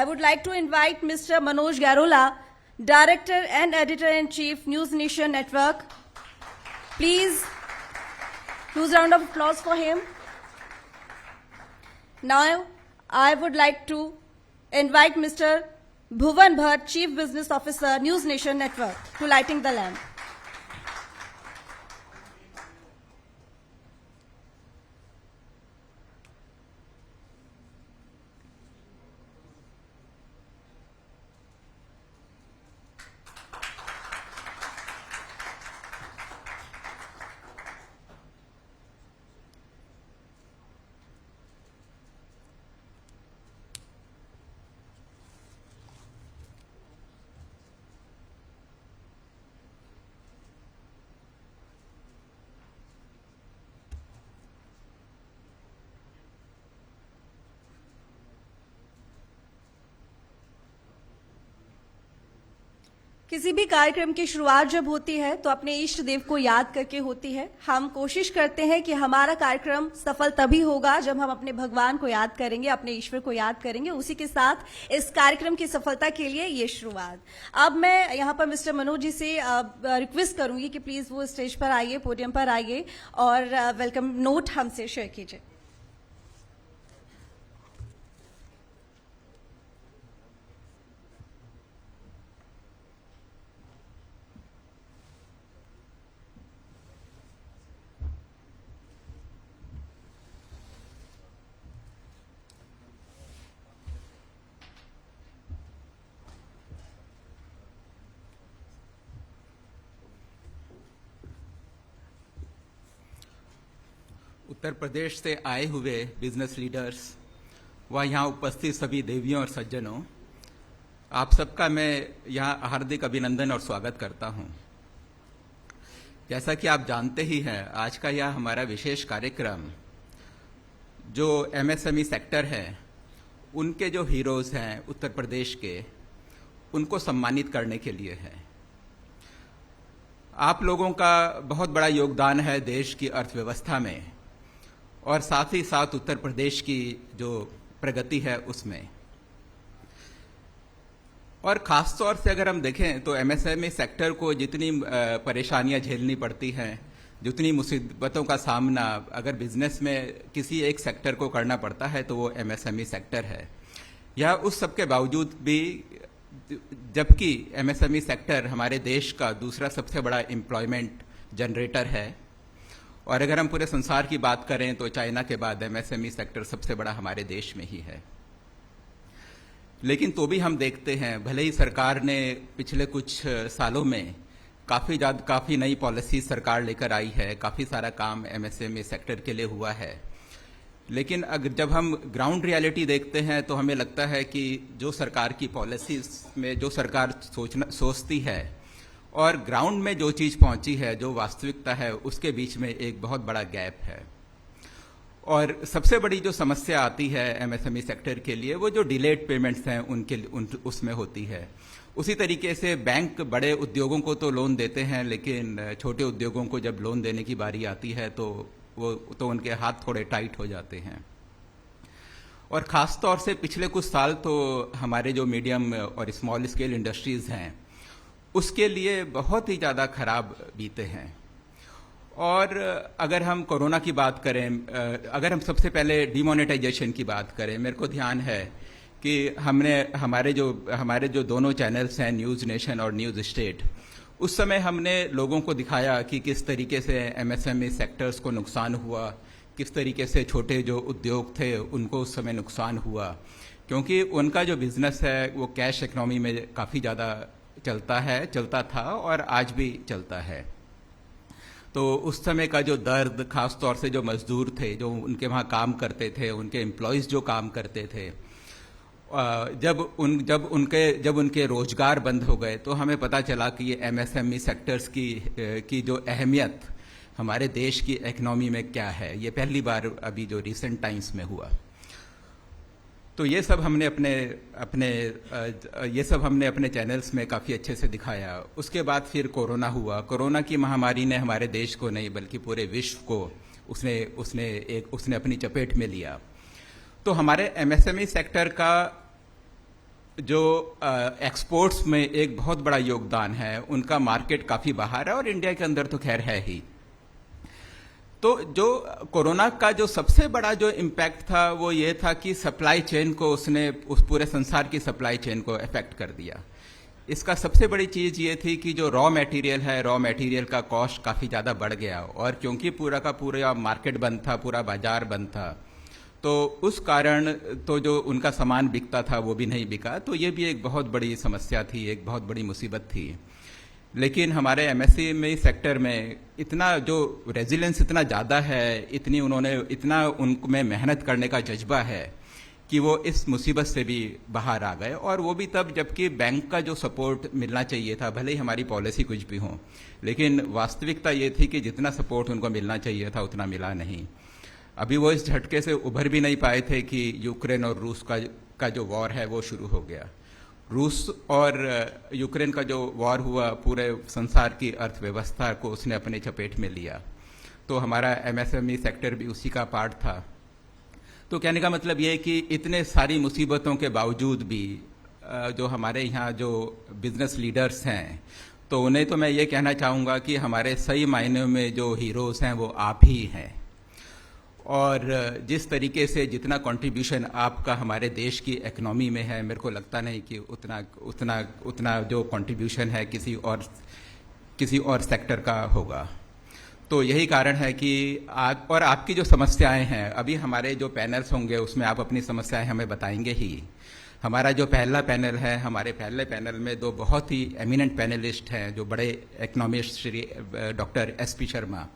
I would like to invite Mr. Manoj Garola, Director and Editor-in-Chief, News Nation Network. Please, huge round of applause for him. Now, I would like to invite Mr. Bhuvan Bhatt, Chief Business Officer, News Nation Network, to lighting the lamp. किसी भी कार्यक्रम की शुरुआत जब होती है तो अपने इष्ट देव को याद करके होती है। हम कोशिश करते हैं कि हमारा कार्यक्रम सफल तभी होगा जब हम अपने भगवान को याद करेंगे, अपने ईश्वर को याद करेंगे। उसी के साथ इस कार्यक्रम की सफलता के लिए ये शुरुआत। अब मैं यहाँ पर मिस्टर मनोज जी से रिक्वेस्ट करूंगी कि प्लीज वो स्टेज पर आइए, पोडियम पर आइए और वेलकम नोट हमसे शेयर कीजिए। उत्तर प्रदेश से आए हुए बिजनेस लीडर्स व यहाँ उपस्थित सभी देवियों और सज्जनों, आप सबका मैं यहाँ हार्दिक अभिनंदन और स्वागत करता हूँ। जैसा कि आप जानते ही हैं, आज का यह हमारा विशेष कार्यक्रम जो एमएसएमई सेक्टर है, उनके जो हीरोज हैं उत्तर प्रदेश के, उनको सम्मानित करने के लिए है। आप लोगों का बहुत बड़ा योगदान है देश की अर्थव्यवस्था में और साथ ही साथ उत्तर प्रदेश की जो प्रगति है उसमें। और खास तौर से अगर हम देखें तो एमएसएमई सेक्टर को जितनी परेशानियां झेलनी पड़ती हैं, जितनी मुसीबतों का सामना अगर बिजनेस में किसी एक सेक्टर को करना पड़ता है तो वो एमएसएमई सेक्टर है। यह उस सब के बावजूद भी, जबकि एमएसएमई सेक्टर हमारे देश का दूसरा सबसे बड़ा एम्प्लॉयमेंट जनरेटर है और अगर हम पूरे संसार की बात करें तो चाइना के बाद एमएसएमई सेक्टर सबसे बड़ा हमारे देश में ही है। लेकिन तो भी हम देखते हैं, भले ही सरकार ने पिछले कुछ सालों में काफ़ी नई पॉलिसी सरकार लेकर आई है, काफ़ी सारा काम एमएसएमई सेक्टर के लिए हुआ है, लेकिन अगर जब हम ग्राउंड रियलिटी देखते हैं तो हमें लगता है कि जो सरकार की पॉलिसीज में जो सरकार सोचती है और ग्राउंड में जो चीज़ पहुंची है, जो वास्तविकता है, उसके बीच में एक बहुत बड़ा गैप है। और सबसे बड़ी जो समस्या आती है एमएसएमई सेक्टर के लिए, वो जो डिलेड पेमेंट्स हैं उसमें होती है। उसी तरीके से बैंक बड़े उद्योगों को तो लोन देते हैं, लेकिन छोटे उद्योगों को जब लोन देने की बारी आती है तो उनके हाथ थोड़े टाइट हो जाते हैं। और ख़ास तौर से पिछले कुछ साल तो हमारे जो मीडियम और स्मॉल स्केल इंडस्ट्रीज़ हैं उसके लिए बहुत ही ज़्यादा खराब बीते हैं। और अगर हम कोरोना की बात करें, अगर हम सबसे पहले डिमोनेटाइजेशन की बात करें, मेरे को ध्यान है कि हमारे जो दोनों चैनल्स हैं, न्यूज़ नेशन और न्यूज़ स्टेट, उस समय हमने लोगों को दिखाया कि किस तरीके से एमएसएमई सेक्टर्स को नुकसान हुआ, किस तरीके से छोटे जो उद्योग थे उनको उस समय नुकसान हुआ, क्योंकि उनका जो बिजनेस है वो कैश इकोनॉमी में काफ़ी ज़्यादा चलता था और आज भी चलता है। तो उस समय का जो दर्द, खास तौर से जो मजदूर थे जो उनके वहाँ काम करते थे, उनके एम्प्लॉयज़ जो काम करते थे, जब उनके रोजगार बंद हो गए तो हमें पता चला कि ये एमएसएमई सेक्टर्स की जो अहमियत हमारे देश की इकोनॉमी में क्या है, ये पहली बार अभी जो रिसेंट टाइम्स में हुआ। तो ये सब हमने अपने चैनल्स में काफ़ी अच्छे से दिखाया। उसके बाद फिर कोरोना हुआ। कोरोना की महामारी ने हमारे देश को नहीं बल्कि पूरे विश्व को उसने अपनी चपेट में लिया। तो हमारे एमएसएमई सेक्टर का जो एक्सपोर्ट्स में एक बहुत बड़ा योगदान है, उनका मार्केट काफ़ी बाहर है और इंडिया के अंदर तो खैर है ही। तो जो कोरोना का जो सबसे बड़ा जो इम्पैक्ट था वो ये था कि सप्लाई चेन को उसने, उस पूरे संसार की सप्लाई चेन को अफेक्ट कर दिया। इसका सबसे बड़ी चीज़ ये थी कि जो रॉ मटेरियल है, रॉ मटेरियल का कॉस्ट काफ़ी ज़्यादा बढ़ गया और क्योंकि पूरा का पूरा मार्केट बंद था, पूरा बाजार बंद था, तो उस कारण तो जो उनका सामान बिकता था वो भी नहीं बिका। तो ये भी एक बहुत बड़ी समस्या थी, एक बहुत बड़ी मुसीबत थी। लेकिन हमारे एमएसएमई सेक्टर में इतना जो रेजिलेंस इतना ज़्यादा है, इतना उनमें मेहनत करने का जज्बा है कि वो इस मुसीबत से भी बाहर आ गए, और वो भी तब जबकि बैंक का जो सपोर्ट मिलना चाहिए था, भले ही हमारी पॉलिसी कुछ भी हो, लेकिन वास्तविकता ये थी कि जितना सपोर्ट उनको मिलना चाहिए था उतना मिला नहीं। अभी वो इस झटके से उभर भी नहीं पाए थे कि यूक्रेन और रूस का जो वॉर है वो शुरू हो गया। रूस और यूक्रेन का जो वॉर हुआ पूरे संसार की अर्थव्यवस्था को उसने अपने चपेट में लिया, तो हमारा एमएसएमई सेक्टर भी उसी का पार्ट था। तो कहने का मतलब ये है कि इतने सारी मुसीबतों के बावजूद भी जो हमारे यहाँ जो बिजनेस लीडर्स हैं, तो उन्हें तो मैं ये कहना चाहूँगा कि हमारे सही मायने में जो हीरोज़ हैं वो आप ही हैं। और जिस तरीके से जितना कंट्रीब्यूशन आपका हमारे देश की इकोनॉमी में है, मेरे को लगता नहीं कि उतना जो कंट्रीब्यूशन है किसी और सेक्टर का होगा। तो यही कारण है कि और आपकी जो समस्याएं हैं, अभी हमारे जो पैनल्स होंगे उसमें आप अपनी समस्याएं हमें बताएंगे ही। हमारा जो पहला पैनल है, हमारे पहले पैनल में दो बहुत ही एमिनेंट पैनलिस्ट हैं, जो बड़े economist Shri doctor SP Sharma,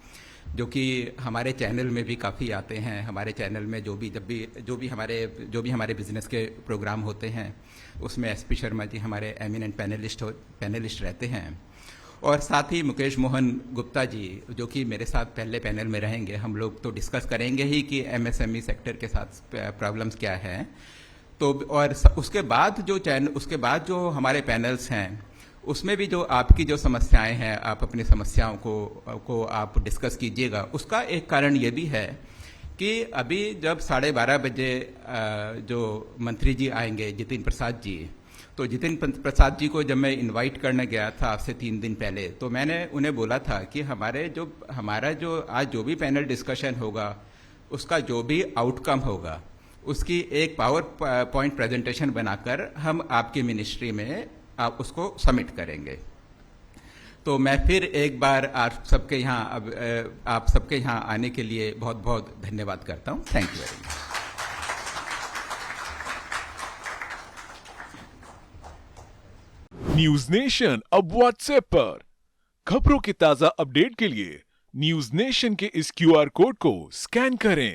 जो कि हमारे चैनल में भी काफ़ी आते हैं। हमारे चैनल में जो भी हमारे बिजनेस के प्रोग्राम होते हैं उसमें एसपी शर्मा जी हमारे एमिनेंट पैनलिस्ट रहते हैं। और साथ ही मुकेश मोहन गुप्ता जी, जो कि मेरे साथ पहले पैनल में रहेंगे। हम लोग तो डिस्कस करेंगे ही कि एमएसएमई सेक्टर के साथ प्रॉब्लम्स क्या हैं। तो और उसके बाद जो हमारे पैनल्स हैं उसमें भी जो आपकी जो समस्याएं हैं, आप अपनी समस्याओं को आप डिस्कस कीजिएगा। उसका एक कारण ये भी है कि अभी जब 12:30 बजे जो मंत्री जी आएंगे, जितिन प्रसाद जी, तो जितिन प्रसाद जी को जब मैं इनवाइट करने गया था आपसे 3 दिन पहले, तो मैंने उन्हें बोला था कि हमारा जो आज जो भी पैनल डिस्कशन होगा उसका जो भी आउटकम होगा उसकी एक पावर पॉइंट प्रेजेंटेशन बनाकर हम आपकी मिनिस्ट्री में आप उसको सबमिट करेंगे। तो मैं फिर एक बार आप सबके यहाँ आने के लिए बहुत बहुत धन्यवाद करता हूँ। Thank you very much. News nation अब व्हाट्सएप पर खबरों के ताजा अपडेट के लिए न्यूज नेशन के इस क्यूआर कोड को स्कैन करें।